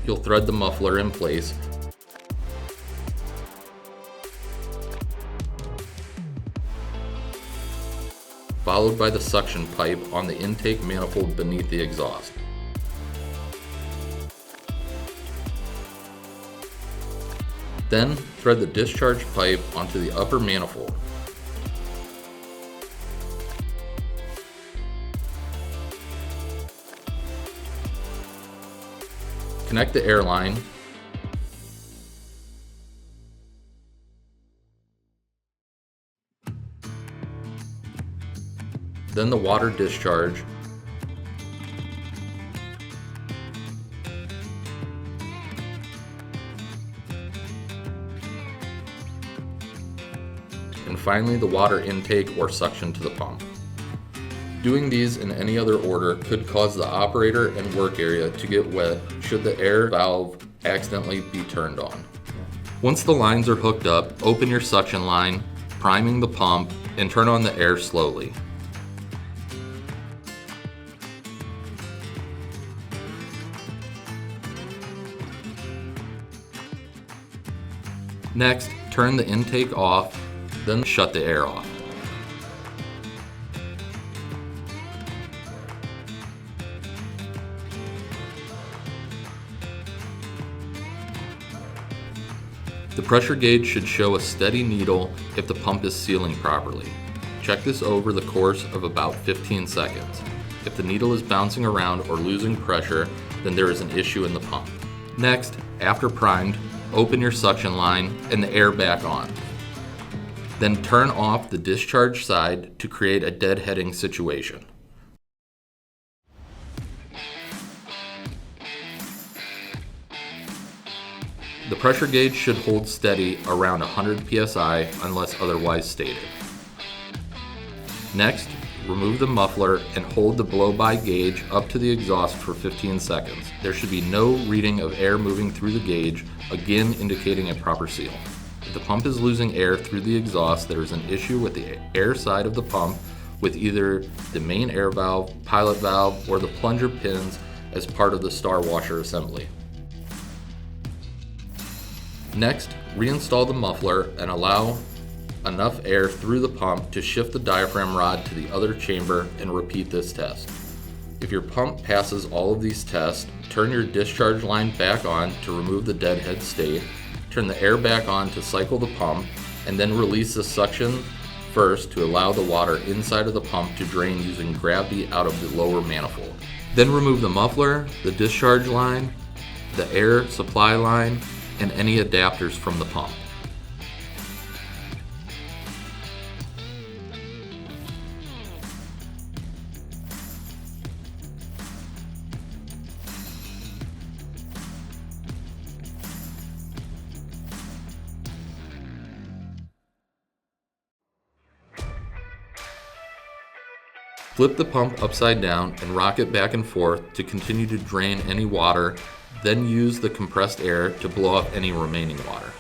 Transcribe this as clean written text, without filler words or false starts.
you'll thread the muffler in place, followed by the suction pipe on the intake manifold beneath the exhaust. Then thread the discharge pipe onto the upper manifold. Connect the air line, then the water discharge, and finally the water intake or suction to the pump. Doing these in any other order could cause the operator and work area to get wet should the air valve accidentally be turned on. Once the lines are hooked up, open your suction line, priming the pump, and turn on the air slowly. Next, turn the intake off, then shut the air off. The pressure gauge should show a steady needle if the pump is sealing properly. Check this over the course of about 15 seconds. If the needle is bouncing around or losing pressure, then there is an issue in the pump. Next, after primed, open your suction line and the air back on. Then turn off the discharge side to create a deadheading situation. The pressure gauge should hold steady around 100 psi unless otherwise stated. Next, remove the muffler and hold the blow-by gauge up to the exhaust for 15 seconds. There should be no reading of air moving through the gauge, again indicating a proper seal. If the pump is losing air through the exhaust, there is an issue with the air side of the pump with either the main air valve, pilot valve, or the plunger pins as part of the star washer assembly. Next, reinstall the muffler and allow enough air through the pump to shift the diaphragm rod to the other chamber and repeat this test. If your pump passes all of these tests, turn your discharge line back on to remove the deadhead state, turn the air back on to cycle the pump, and then release the suction first to allow the water inside of the pump to drain using gravity out of the lower manifold. Then remove the muffler, the discharge line, the air supply line, and any adapters from the pump. Flip the pump upside down and rock it back and forth to continue to drain any water, then use the compressed air to blow off any remaining water.